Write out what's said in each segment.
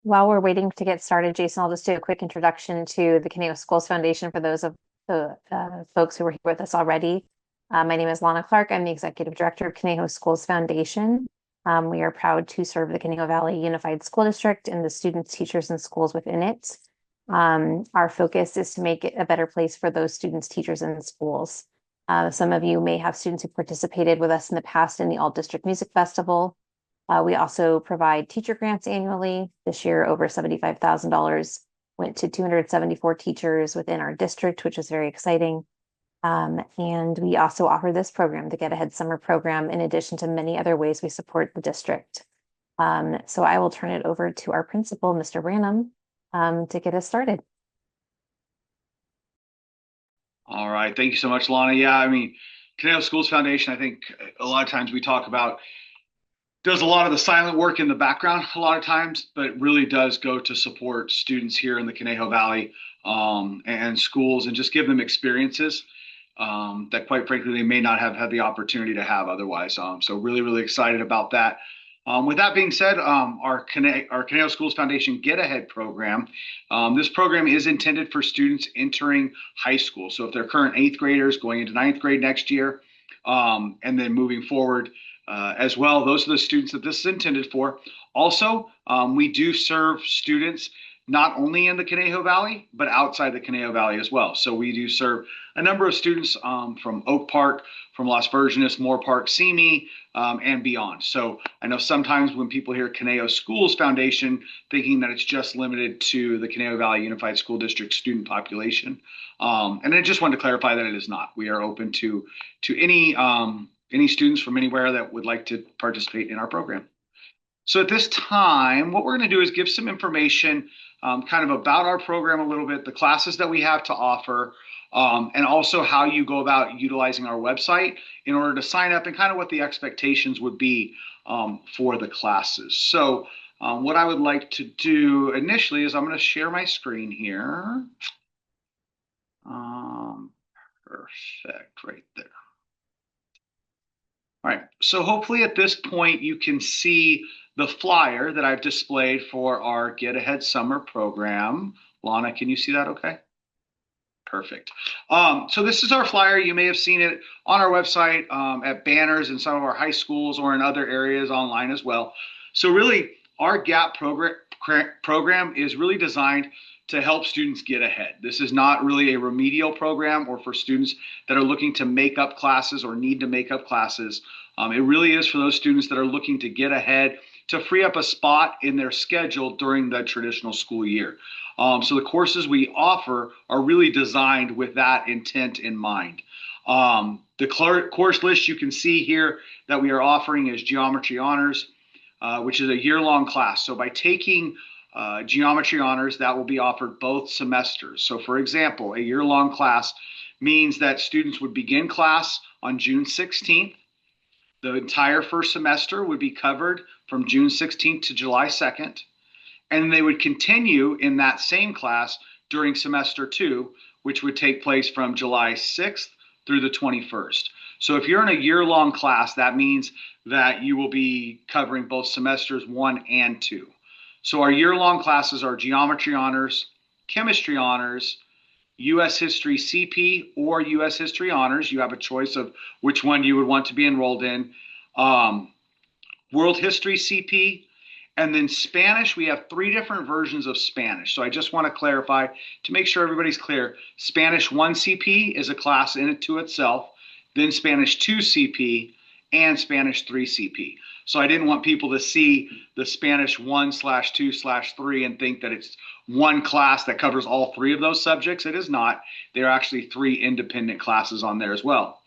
While we're waiting to get started, Jason, I'll just do a quick introduction to the Conejo Schools Foundation for those of the folks who were here with us already. My name is Lana Clark. I'm the Executive Director of Conejo Schools Foundation. We are proud to serve the Conejo Valley Unified School District and the students, teachers, and schools within it. Our focus is to make it a better place for those students, teachers, and schools. Some of you may have students who participated with us in the past in the All District Music Festival. We also provide teacher grants annually. This year, over $75,000 went to 274 teachers within our district, which is very exciting. And we also offer this program, the Get Ahead Summer Program, in addition to many other ways we support the district. So I will turn it over to our principal, Mr. Branham, to get us started. All right. Thank you so much, Lana. Yeah, I mean, Conejo Schools Foundation, I think a lot of times we talk about does a lot of the silent work in the background a lot of times, but really does go to support students here in the Conejo Valley and schools and just give them experiences that quite frankly, they may not have had the opportunity to have otherwise. So really, really excited about that. With that being said, our Conejo Schools Foundation Get Ahead program, this program is intended for students entering high school. So if they're current 8th graders going into 9th grade next year, and then moving forward as well, those are the students that this is intended for. Also, we do serve students not only in the Conejo Valley, but outside the Conejo Valley as well. So we do serve a number of students from Oak Park, from Las Virgenes, Moore Park, Simi, and beyond. So I know sometimes when people hear Conejo Schools Foundation, thinking that it's just limited to the Conejo Valley Unified School District student population. And I just wanted to clarify that it is not. We are open to any students from anywhere that would like to participate in our program. So at this time, what we're going to do is give some information kind of about our program a little bit, the classes that we have to offer, and also how you go about utilizing our website in order to sign up and kind of what the expectations would be for the classes. So what I would like to do initially is I'm going to share my screen here. Perfect, right there. All right, so hopefully at this point you can see the flyer that I've displayed for our Get Ahead Summer program. Lana, can you see that okay? Perfect. So this is our flyer. You may have seen it on our website at banners in some of our high schools or in other areas online as well. So really, our GAP program is really designed to help students get ahead. This is not really a remedial program or for students that are looking to make up classes or need to make up classes. It really is for those students that are looking to get ahead to free up a spot in their schedule during the traditional school year. So the courses we offer are really designed with that intent in mind. The course list you can see here that we are offering is Geometry Honors, which is a year-long class. So by taking Geometry Honors, that will be offered both semesters. So for example, a year-long class means that students would begin class on June 16th. The entire first semester would be covered from June 16th to July 2nd. And they would continue in that same class during semester 2, which would take place from July 6th through the 21st. So if you're in a year-long class, that means that you will be covering both semesters 1 and 2. So our year-long classes are Geometry Honors, Chemistry Honors, U.S. History CP, or U.S. History Honors. You have a choice of which one you would want to be enrolled in. World History CP, and then Spanish. We have 3 different versions of Spanish. So I just want to clarify to make sure everybody's clear. Spanish 1 CP is a class in it to itself, then Spanish 2 CP, and Spanish 3 CP. So I didn't want people to see the Spanish 1/2/3 and think that it's one class that covers all 3 of those subjects. It is not. There are actually 3 independent classes on there as well.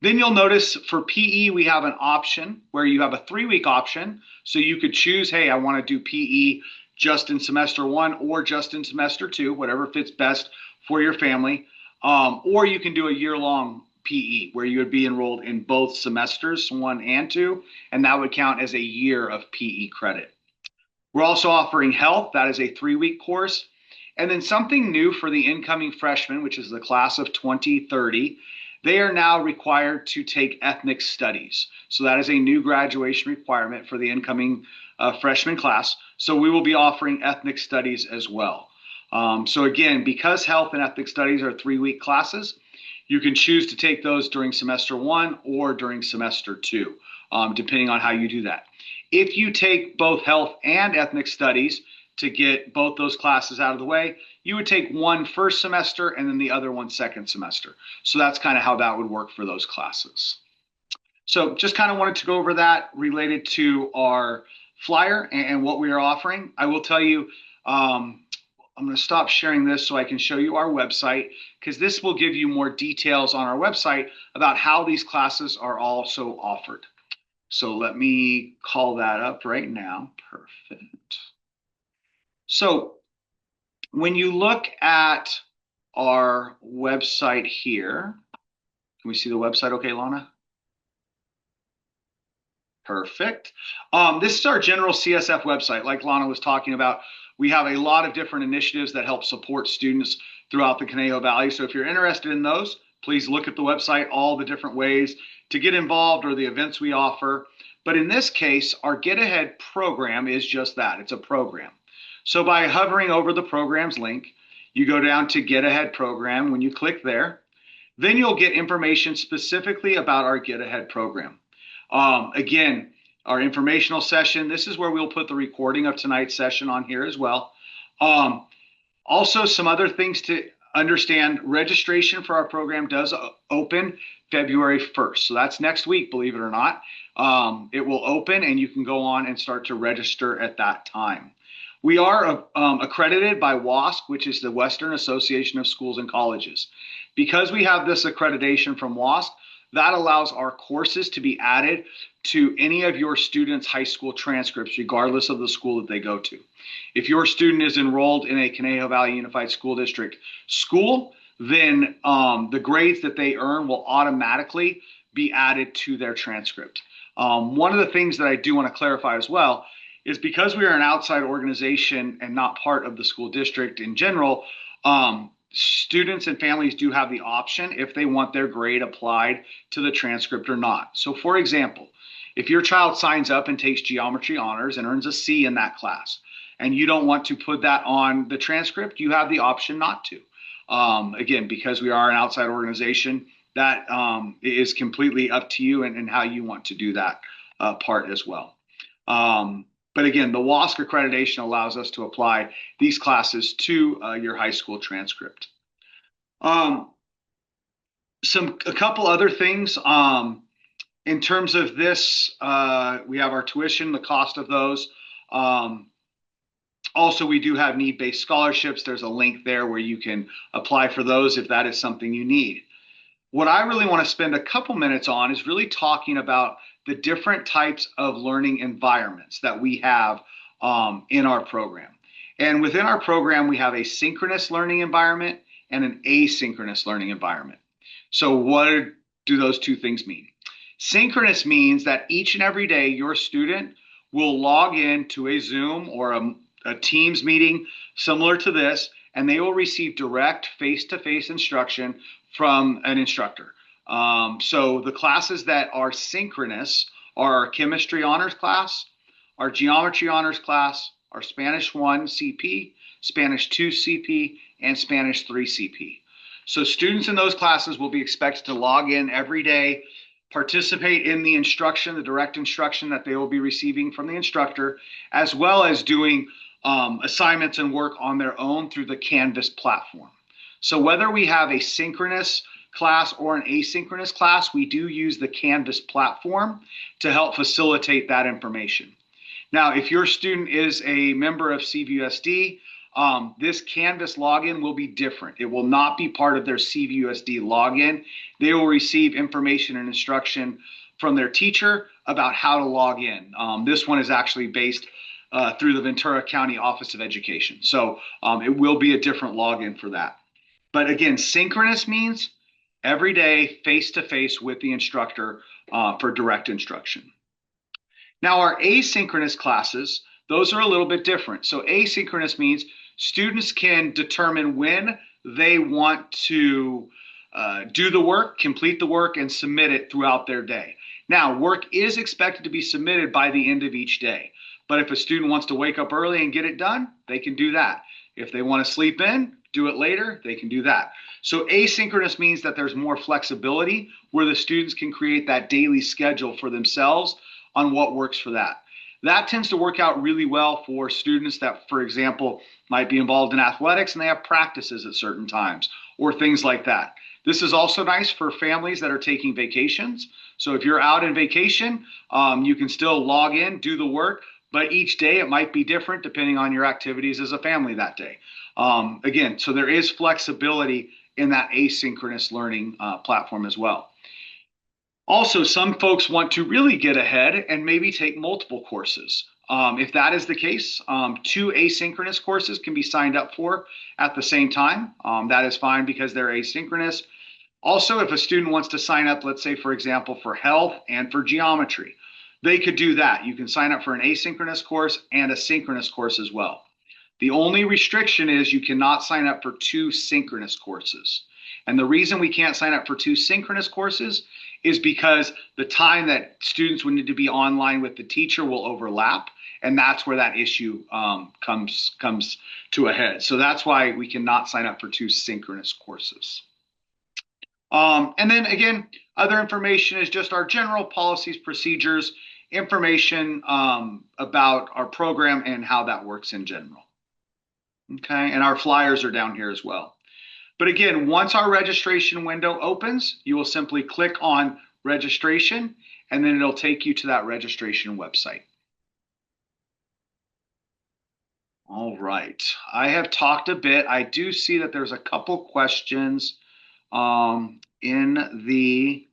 Then you'll notice for PE, we have an option where you have a 3-week option. So you could choose, hey, I want to do PE just in semester 1 or just in semester 2, whatever fits best for your family. Or you can do a year-long PE where you would be enrolled in both semesters 1 and 2, and that would count as a year of PE credit. We're also offering health. That is a 3-week course. And then something new for the incoming freshmen, which is the class of 2030, they are now required to take ethnic studies. So that is a new graduation requirement for the incoming freshman class. So we will be offering ethnic studies as well. So again, because health and ethnic studies are 3-week classes, you can choose to take those during semester 1 or during semester 2, depending on how you do that. If you take both health and ethnic studies to get both those classes out of the way, you would take one first semester and then the other one second semester. So that's kind of how that would work for those classes. So just kind of wanted to go over that related to our flyer and what we are offering. I will tell you, I'm going to stop sharing this so I can show you our website, because this will give you more details on our website about how these classes are also offered. So let me call that up right now. Perfect. So when you look at our website here, can we see the website okay, Lana? Perfect. This is our general CSF website. Like Lana was talking about, we have a lot of different initiatives that help support students throughout the Conejo Valley. So if you're interested in those, please look at the website, all the different ways to get involved or the events we offer. But in this case, our Get Ahead program is just that. It's a program. So by hovering over the programs link, you go down to Get Ahead program. When you click there, then you'll get information specifically about our Get Ahead program. Again, our informational session, this is where we'll put the recording of tonight's session on here as well. Also, some other things to understand, registration for our program does open February 1st. So that's next week, believe it or not. It will open and you can go on and start to register at that time. We are accredited by WASC, which is the Western Association of Schools and Colleges. Because we have this accreditation from WASC, that allows our courses to be added to any of your students' high school transcripts, regardless of the school that they go to. If your student is enrolled in a Conejo Valley Unified School District school, then the grades that they earn will automatically be added to their transcript. One of the things that I do want to clarify as well is because we are an outside organization and not part of the school district in general, students and families do have the option if they want their grade applied to the transcript or not. So for example, if your child signs up and takes geometry honors and earns a C in that class, and you don't want to put that on the transcript, you have the option not to. Again, because we are an outside organization, that is completely up to you and how you want to do that part as well. But again, the WASC accreditation allows us to apply these classes to your high school transcript. A couple other things. In terms of this, we have our tuition, the cost of those. Also, we do have need-based scholarships. There's a link there where you can apply for those if that is something you need. What I really want to spend a couple minutes on is really talking about the different types of learning environments that we have in our program. And within our program, we have a synchronous learning environment and an asynchronous learning environment. So what do those two things mean? Synchronous means that each and every day your student will log in to a Zoom or a Teams meeting similar to this, and they will receive direct face-to-face instruction from an instructor. So the classes that are synchronous are our chemistry honors class, our geometry honors class, our Spanish 1 CP, Spanish 2 CP, and Spanish 3 CP. So students in those classes will be expected to log in every day, participate in the instruction, the direct instruction that they will be receiving from the instructor, as well as doing assignments and work on their own through the Canvas platform. So whether we have a synchronous class or an asynchronous class, we do use the Canvas platform to help facilitate that information. Now, if your student is a member of CVUSD, this Canvas login will be different. It will not be part of their CVUSD login. They will receive information and instruction from their teacher about how to log in. This one is actually based through the Ventura County Office of Education. So it will be a different login for that. But again, synchronous means every day face-to-face with the instructor for direct instruction. Now our asynchronous classes, those are a little bit different. So asynchronous means students can determine when they want to do the work, complete the work, and submit it throughout their day. Now, work is expected to be submitted by the end of each day. But if a student wants to wake up early and get it done, they can do that. If they want to sleep in, do it later, they can do that. So asynchronous means that there's more flexibility where the students can create that daily schedule for themselves on what works for that. That tends to work out really well for students that, for example, might be involved in athletics and they have practices at certain times or things like that. This is also nice for families that are taking vacations. So if you're out in vacation, you can still log in, do the work, but each day it might be different depending on your activities as a family that day. Again, so there is flexibility in that asynchronous learning platform as well. Also, some folks want to really get ahead and maybe take multiple courses. If that is the case, 2 asynchronous courses can be signed up for at the same time. That is fine because they're asynchronous. Also, if a student wants to sign up, let's say, for example, for health and for geometry, they could do that. You can sign up for an asynchronous course and a synchronous course as well. The only restriction is you cannot sign up for 2 synchronous courses. And the reason we can't sign up for 2 synchronous courses is because the time that students would need to be online with the teacher will overlap. And that's where that issue comes to a head. So that's why we cannot sign up for 2 synchronous courses. And then again, other information is just our general policies, procedures, information about our program and how that works in general. Okay, and our flyers are down here as well. But again, once our registration window opens, you will simply click on registration, and then it'll take you to that registration website. All right, I have talked a bit. I do see that there's a couple questions in the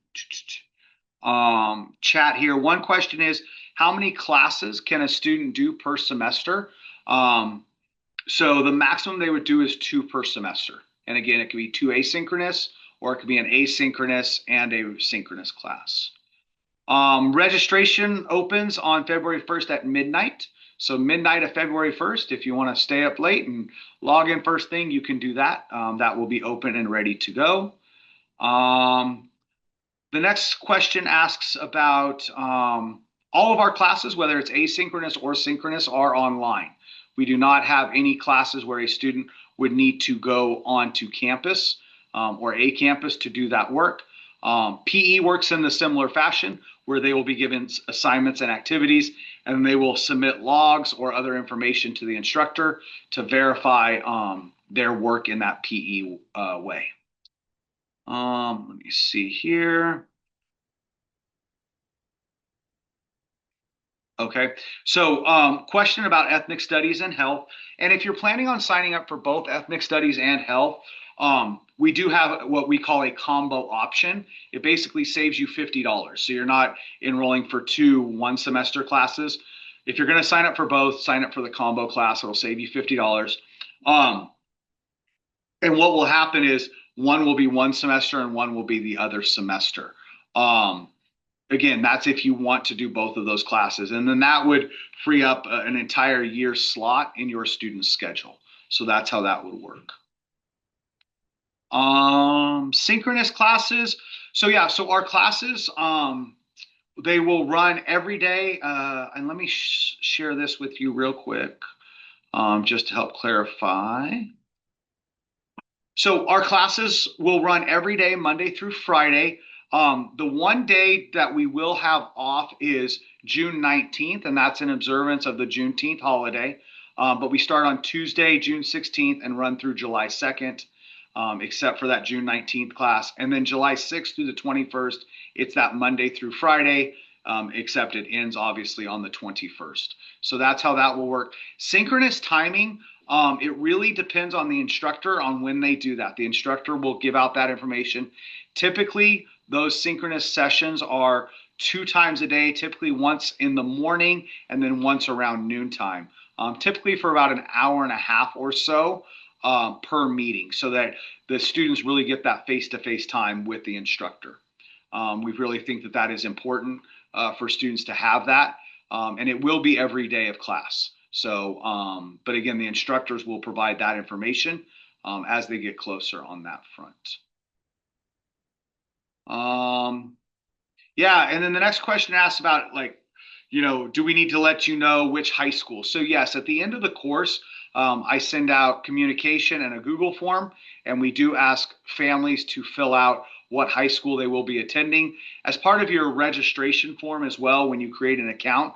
chat here. One question is, how many classes can a student do per semester? So the maximum they would do is 2 per semester. And again, it could be 2 asynchronous, or it could be an asynchronous and a synchronous class. Registration opens on February 1st at midnight. So midnight of February 1st, if you want to stay up late and log in first thing, you can do that. That will be open and ready to go. The next question asks about all of our classes, whether it's asynchronous or synchronous, are online. We do not have any classes where a student would need to go onto campus or a campus to do that work. PE works in the similar fashion where they will be given assignments and activities, and they will submit logs or other information to the instructor to verify their work in that PE way. Let me see here. Okay, so question about ethnic studies and health. And if you're planning on signing up for both ethnic studies and health, we do have what we call a combo option. It basically saves you $50. So you're not enrolling for 2 one-semester classes. If you're going to sign up for both, sign up for the combo class. It'll save you $50. And what will happen is one will be 1 semester and one will be the other semester. Again, that's if you want to do both of those classes. And then that would free up an entire year slot in your student schedule. So that's how that would work. Synchronous classes. So yeah, so our classes, they will run every day. And let me share this with you real quick, just to help clarify. So our classes will run every day, Monday through Friday. The one day that we will have off is June 19th, and that's in observance of the Juneteenth holiday. But we start on Tuesday, June 16th, and run through July 2nd, except for that June 19th class. And then July 6th through the 21st, it's that Monday through Friday, except it ends obviously on the 21st. So that's how that will work. Synchronous timing, it really depends on the instructor on when they do that. The instructor will give out that information. Typically, those synchronous sessions are 2 times a day, typically once in the morning and then once around noontime, typically for about an hour and a half or so per meeting, so that the students really get that face-to-face time with the instructor. We really think that that is important for students to have that, and it will be every day of class. So, but again, the instructors will provide that information as they get closer on that front. Yeah, and then the next question asks about like, do we need to let you know which high school? So yes, at the end of the course, I send out communication and a Google form, and we do ask families to fill out what high school they will be attending. As part of your registration form as well, when you create an account,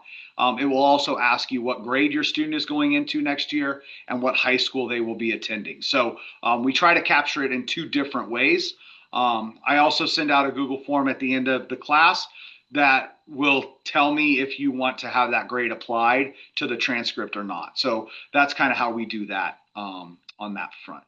it will also ask you what grade your student is going into next year and what high school they will be attending. So we try to capture it in two different ways. I also send out a Google form at the end of the class that will tell me if you want to have that grade applied to the transcript or not. So that's kind of how we do that on that front.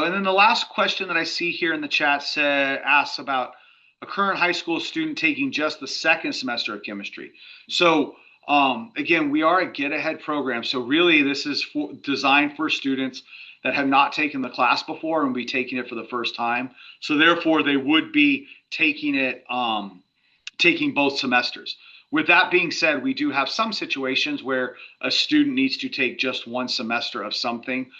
And then the last question that I see here in the chat asks about a current high school student taking just the second semester of chemistry. So again, we are a get ahead program. So really this is designed for students that have not taken the class before and will be taking it for the first time. So therefore they would be taking it, taking both semesters. With that being said, we do have some situations where a student needs to take just one semester of something.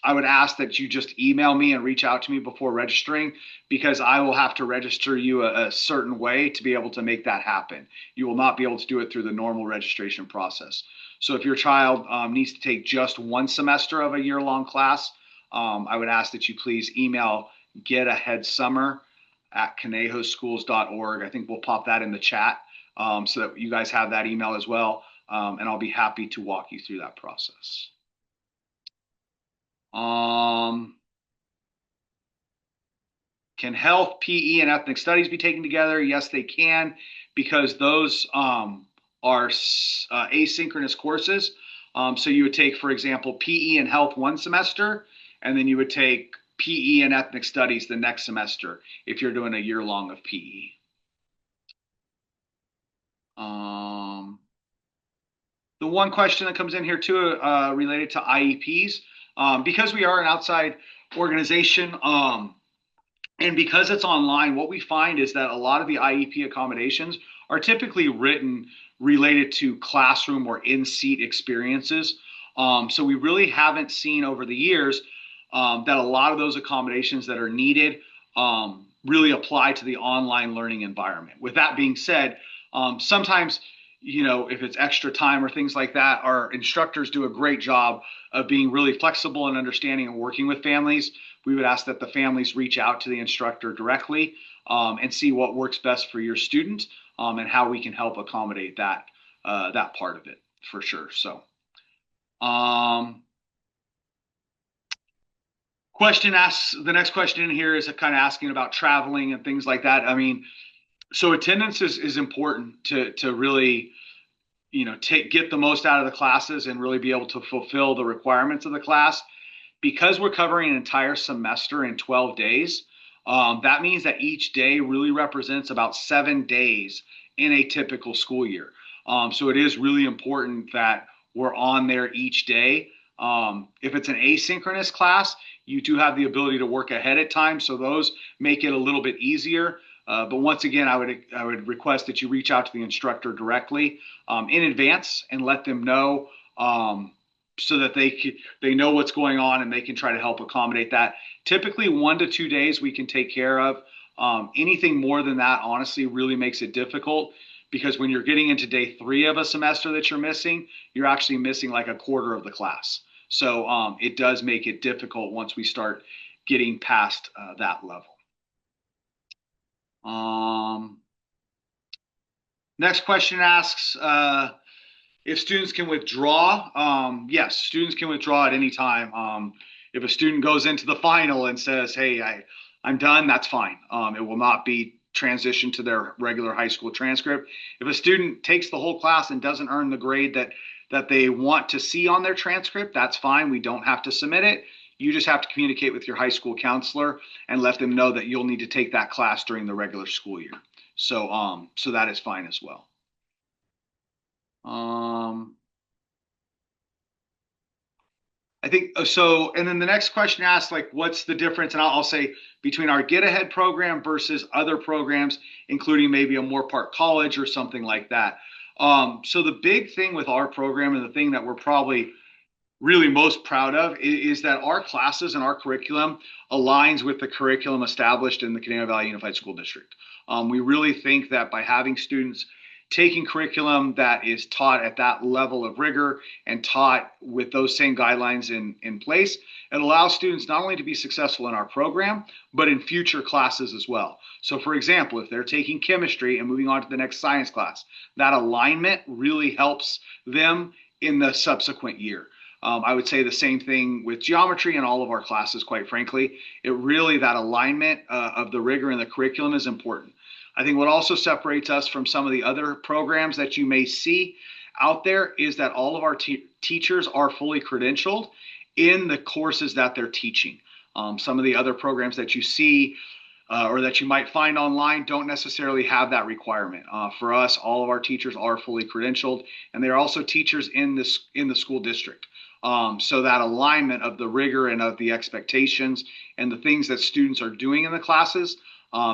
I would ask that you just email me and reach out to me before registering, because I will have to register you a certain way to be able to make that happen. You will not be able to do it through the normal registration process. So if your child needs to take just one semester of a year-long class, I would ask that you please email getaheadSummer@conejoschools.org. I think we'll pop that in the chat so that you guys have that email as well. And I'll be happy to walk you through that process. Can health, PE, and ethnic studies be taken together? Yes, they can, because those are asynchronous courses. So you would take, for example, PE and health one semester, and then you would take PE and ethnic studies the next semester if you're doing a year long of PE. The one question that comes in here too, related to IEPs, because we are an outside organization, and because it's online, what we find is that a lot of the IEP accommodations are typically written related to classroom or in-seat experiences. So we really haven't seen over the years that a lot of those accommodations that are needed really apply to the online learning environment. With that being said, sometimes, if it's extra time or things like that, our instructors do a great job of being really flexible and understanding and working with families. We would ask that the families reach out to the instructor directly and see what works best for your student and how we can help accommodate that part of it for sure. So, the next question in here is kind of asking about traveling and things like that. I mean, so attendance is important to really, get the most out of the classes and really be able to fulfill the requirements of the class. Because we're covering an entire semester in 12 days, that means that each day really represents about 7 days in a typical school year. So it is really important that we're on there each day. If it's an asynchronous class, you do have the ability to work ahead of time, so those make it a little bit easier. But once again, I would request that you reach out to the instructor directly in advance and let them know, so that they know what's going on and they can try to help accommodate that. Typically 1 to 2 days we can take care of. Anything more than that, honestly, really makes it difficult, because when you're getting into day 3 of a semester that you're missing, you're actually missing like a quarter of the class. So it does make it difficult once we start getting past that level. Next question asks if students can withdraw. Yes, students can withdraw at any time. If a student goes into the final and says, hey, I'm done, that's fine. It will not be transitioned to their regular high school transcript. If a student takes the whole class and doesn't earn the grade that they want to see on their transcript, that's fine. We don't have to submit it. You just have to communicate with your high school counselor and let them know that you'll need to take that class during the regular school year. So that is fine as well. I think so. And then the next question asks, like, what's the difference? And I'll say between our Get Ahead program versus other programs, including maybe a Moore Park College or something like that. So the big thing with our program, and the thing that we're probably really most proud of is that our classes and our curriculum aligns with the curriculum established in the Canadian Valley Unified School District. We really think that by having students taking curriculum that is taught at that level of rigor and taught with those same guidelines in place, it allows students not only to be successful in our program, but in future classes as well. So for example, if they're taking chemistry and moving on to the next science class, that alignment really helps them in the subsequent year. I would say the same thing with geometry and all of our classes, quite frankly. It really, that alignment of the rigor in the curriculum is important. I think what also separates us from some of the other programs that you may see out there is that all of our teachers are fully credentialed in the courses that they're teaching. Some of the other programs that you see or that you might find online don't necessarily have that requirement. For us, all of our teachers are fully credentialed, and they're also teachers in the school district. So that alignment of the rigor and of the expectations and the things that students are doing in the classes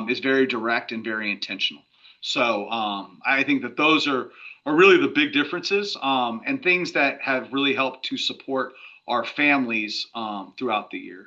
is very direct and very intentional. So I think that those are really the big differences and things that have really helped to support our families throughout the year.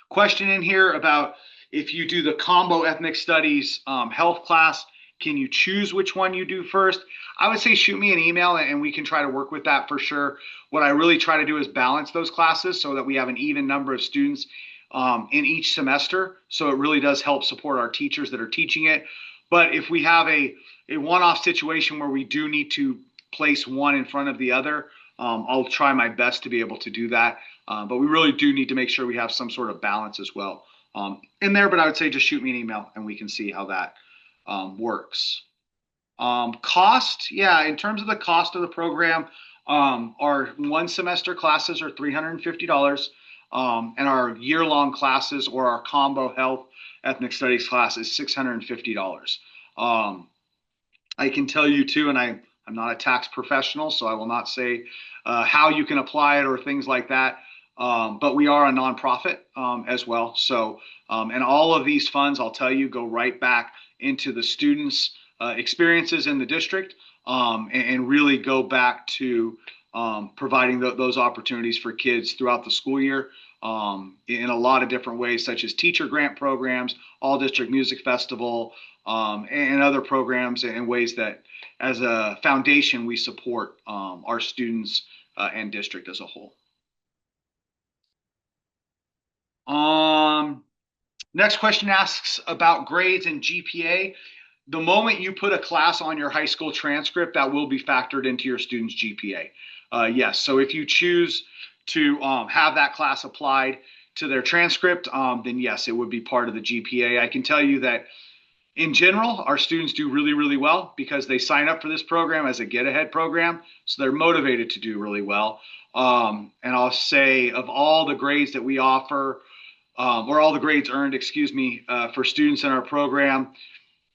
Question in here about if you do the combo ethnic studies health class, can you choose which one you do first? I would say shoot me an email and we can try to work with that for sure. What I really try to do is balance those classes so that we have an even number of students in each semester. So it really does help support our teachers that are teaching it. But if we have a one-off situation where we do need to place one in front of the other, I'll try my best to be able to do that. But we really do need to make sure we have some sort of balance as well in there. But I would say just shoot me an email and we can see how that works. Cost, yeah, in terms of the cost of the program, our one semester classes are $350, and our year-long classes or our combo health ethnic studies class is $650. I can tell you too, and I'm not a tax professional, so I will not say how you can apply it or things like that. But we are a nonprofit as well. So, and all of these funds, I'll tell you, go right back into the students' experiences in the district and really go back to providing those opportunities for kids throughout the school year in a lot of different ways, such as teacher grant programs, all district music festival, and other programs and ways that as a foundation we support our students and district as a whole. Next question asks about grades and GPA. The moment you put a class on your high school transcript, that will be factored into your student's GPA. Yes, so if you choose to have that class applied to their transcript, then yes, it would be part of the GPA. I can tell you that in general, our students do really, really well because they sign up for this program as a get-ahead program, so they're motivated to do really well. And I'll say of all the grades that we offer, or all the grades earned, excuse me, for students in our program,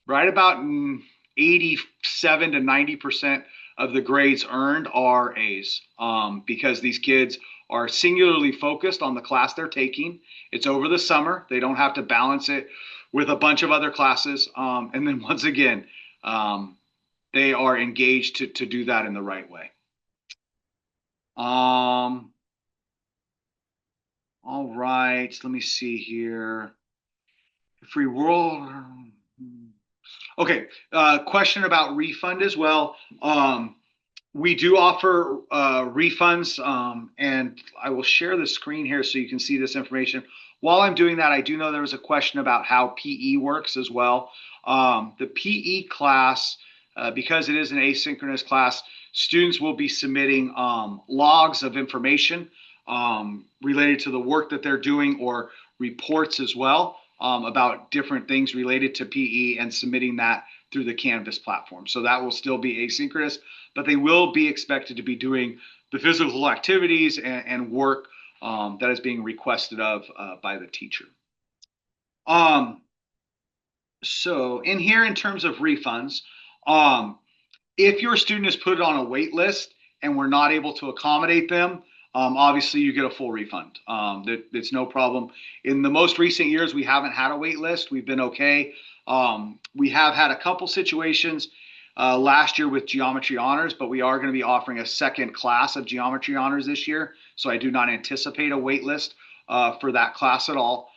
right about 87 to 90% of the grades earned are A's because these kids are singularly focused on the class they're taking. It's over the summer. They don't have to balance it with a bunch of other classes. And then once again, they are engaged to do that in the right way. All right, let me see here. If we roll, okay, question about refund as well. We do offer refunds, and I will share the screen here so you can see this information. While I'm doing that, I do know there was a question about how PE works as well. The PE class, because it is an asynchronous class, students will be submitting logs of information related to the work that they're doing or reports as well about different things related to PE and submitting that through the Canvas platform. So that will still be asynchronous, but they will be expected to be doing the physical activities and work that is being requested of by the teacher. So in here, in terms of refunds, if your student is put on a wait list and we're not able to accommodate them, obviously you get a full refund. It's no problem. In the most recent years, we haven't had a wait list. We've been okay. We have had a couple situations last year with Geometry Honors, but we are going to be offering a second class of Geometry Honors this year. So I do not anticipate a wait list for that class at all.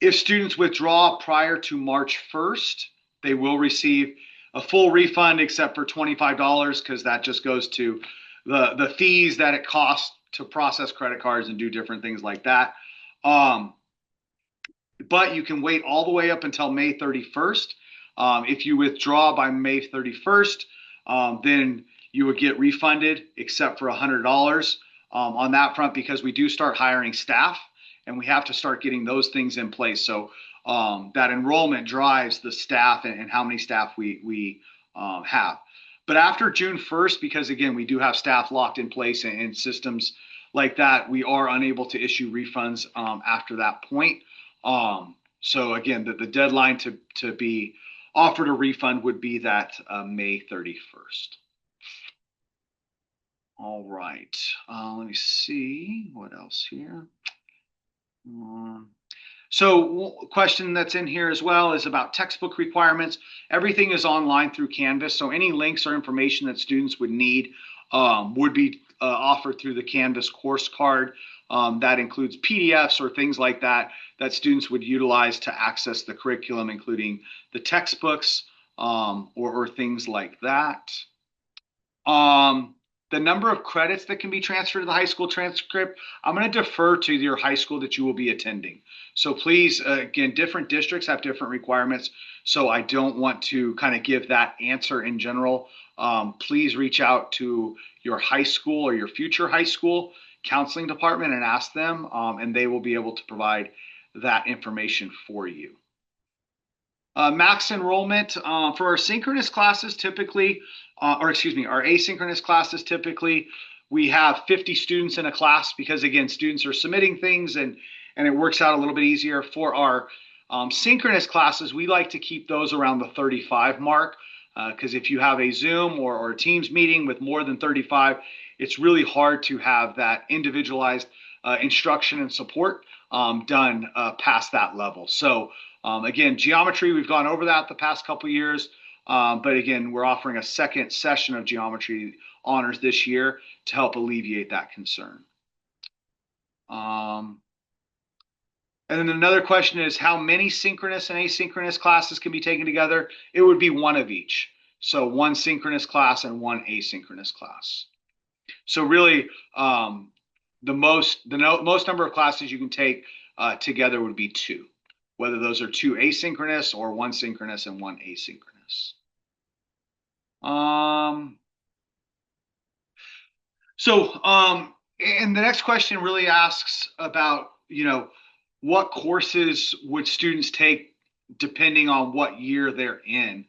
If students withdraw prior to March 1st, they will receive a full refund except for $25 because that just goes to the fees that it costs to process credit cards and do different things like that. But you can wait all the way up until May 31st. If you withdraw by May 31st, then you would get refunded except for $100 on that front because we do start hiring staff and we have to start getting those things in place. So that enrollment drives the staff and how many staff we have. But after June 1st, because again, we do have staff locked in place and systems like that, we are unable to issue refunds after that point. So again, the deadline to be offered a refund would be that May 31st. All right, let me see what else here. So question that's in here as well is about textbook requirements. Everything is online through Canvas. So any links or information that students would need would be offered through the Canvas course card. That includes PDFs or things like that students would utilize to access the curriculum, including the textbooks or things like that. The number of credits that can be transferred to the high school transcript, I'm going to defer to your high school that you will be attending. So please, again, different districts have different requirements. So I don't want to kind of give that answer in general. Please reach out to your high school or your future high school counseling department and ask them, and they will be able to provide that information for you. Max enrollment for our synchronous classes typically, our asynchronous classes typically, we have 50 students in a class because again, students are submitting things and it works out a little bit easier. For our synchronous classes, we like to keep those around the 35 mark because if you have a Zoom or a Teams meeting with more than 35, it's really hard to have that individualized instruction and support done past that level. So again, geometry, we've gone over that the past couple of years, but again, we're offering a second session of geometry honors this year to help alleviate that concern. And then another question is how many synchronous and asynchronous classes can be taken together? It would be one of each. So one synchronous class and one asynchronous class. So really, the most number of classes you can take together would be two, whether those are two asynchronous or one synchronous and one asynchronous. And the next question really asks about, what courses would students take depending on what year they're in.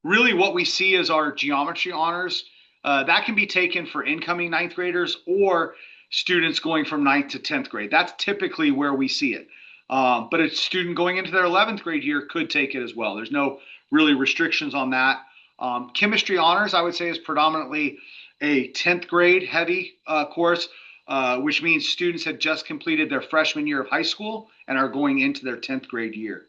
Really what we see is our geometry honors. That can be taken for incoming ninth graders or students going from 9th to 10th grade. That's typically where we see it. But a student going into their 11th grade year could take it as well. There's no really restrictions on that. Chemistry honors, I would say, is predominantly a 10th grade heavy course, which means students have just completed their freshman year of high school and are going into their 10th grade year.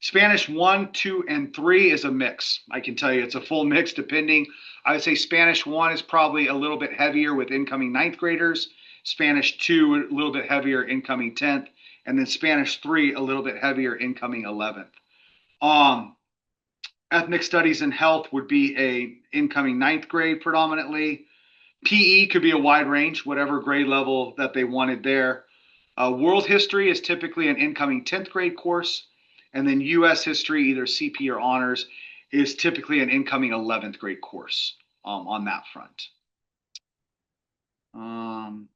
Spanish 1, 2, and 3 is a mix. I can tell you it's a full mix depending. I would say Spanish 1 is probably a little bit heavier with incoming 9th graders. Spanish 2, a little bit heavier incoming 10th. And then Spanish 3, a little bit heavier incoming 11th. Ethnic studies and health would be a incoming 9th grade predominantly. PE could be a wide range, whatever grade level that they wanted there. World history is typically an incoming 10th grade course. And then U.S. history, either CP or honors, is typically an incoming 11th grade course on that front. And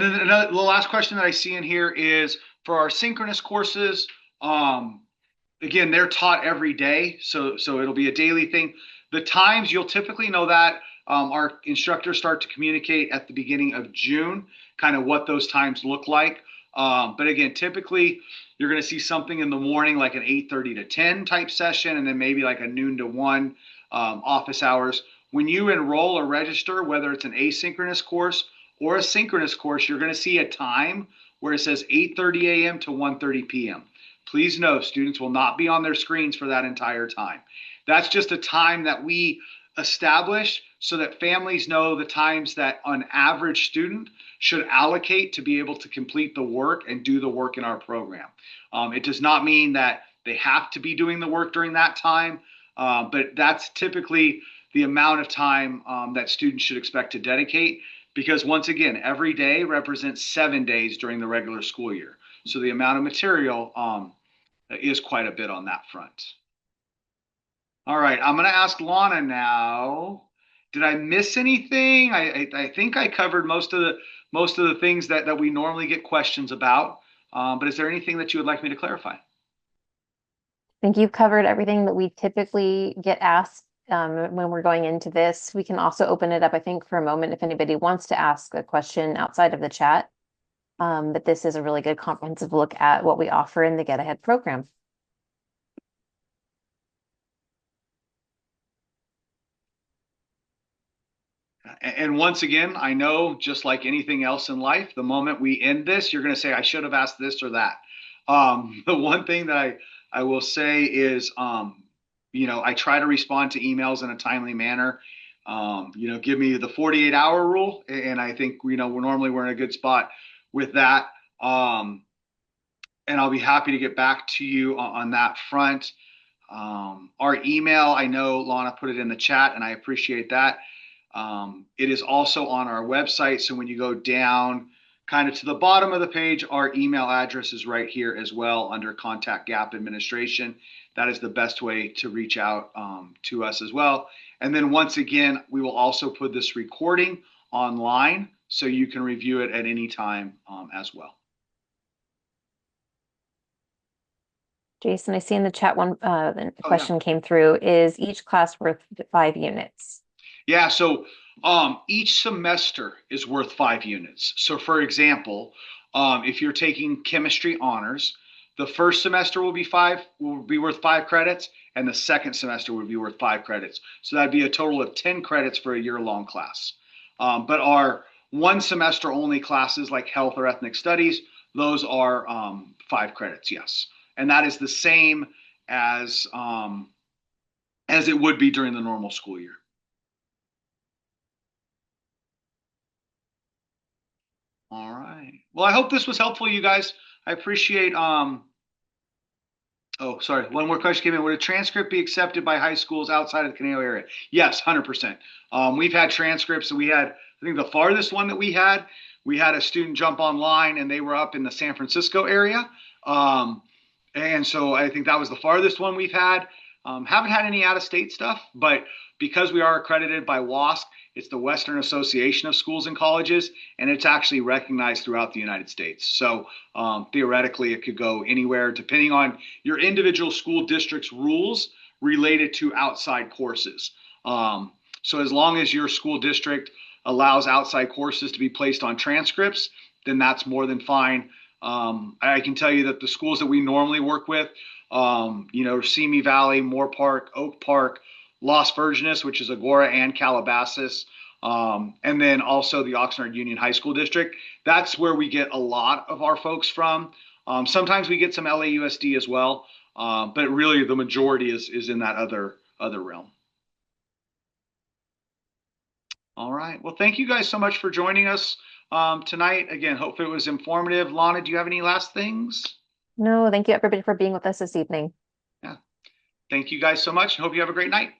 then the last question that I see in here is for our synchronous courses. Again, they're taught every day, so it'll be a daily thing. The times, you'll typically know that our instructors start to communicate at the beginning of June, kind of what those times look like. But again, typically you're going to see something in the morning like an 8:30 to 10 type session, and then maybe like a noon to 1 office hours. When you enroll or register, whether it's an asynchronous course or a synchronous course, you're going to see a time where it says 8:30 a.m. to 1:30 p.m. Please know students will not be on their screens for that entire time. That's just a time that we establish so that families know the times that an average student should allocate to be able to complete the work and do the work in our program. It does not mean that they have to be doing the work during that time, but that's typically the amount of time that students should expect to dedicate, because once again, every day represents 7 days during the regular school year. So the amount of material is quite a bit on that front. All right, I'm going to ask Lana now. Did I miss anything? I think I covered most of the things that we normally get questions about. But is there anything that you would like me to clarify? I think you've covered everything that we typically get asked when we're going into this. We can also open it up, I think, for a moment if anybody wants to ask a question outside of the chat. But this is a really good comprehensive look at what we offer in the Get Ahead program. And once again, I know just like anything else in life, the moment we end this, you're going to say, I should have asked this or that. The one thing that I will say is, I try to respond to emails in a timely manner. Give me the 48-hour rule. And I think, we're in a good spot with that. And I'll be happy to get back to you on that front. Our email, I know Lana put it in the chat, and I appreciate that. It is also on our website. So when you go down kind of to the bottom of the page, our email address is right here as well under Contact GAP Administration. That is the best way to reach out to us as well. And then once again, we will also put this recording online so you can review it at any time as well. Jason, I see in the chat one question came through. Is each class worth 5 units? Yeah, so each semester is worth 5 units. So for example, if you're taking chemistry honors, the first semester will be worth 5 credits, and the second semester would be worth 5 credits. So that'd be a total of 10 credits for a year-long class. But our one semester only classes like health or ethnic studies, those are 5 credits, yes. And that is the same as it would be during the normal school year. All right. Well, I hope this was helpful, you guys. I appreciate oh, sorry. One more question came in. Would a transcript be accepted by high schools outside of the Conejo area? Yes, 100%. We've had transcripts that I think the farthest one that we had a student jump online and they were up in the San Francisco area. And so I think that was the farthest one we've had. Haven't had any out-of-state stuff, but because we are accredited by WASC, it's the Western Association of Schools and Colleges, and it's actually recognized throughout the United States. So theoretically, it could go anywhere depending on your individual school district's rules related to outside courses. So as long as your school district allows outside courses to be placed on transcripts, then that's more than fine. I can tell you that the schools that we normally work with, Simi Valley, Moore Park, Oak Park, Las Virgenes, which is Agora and Calabasas, and then also the Oxnard Union High School District. That's where we get a lot of our folks from. Sometimes we get some LAUSD as well, but really the majority is in that other realm. All right. Well, thank you guys so much for joining us tonight. Again, hope it was informative. Lana, do you have any last things? No, thank you everybody for being with us this evening. Yeah. Thank you guys so much. Hope you have a great night.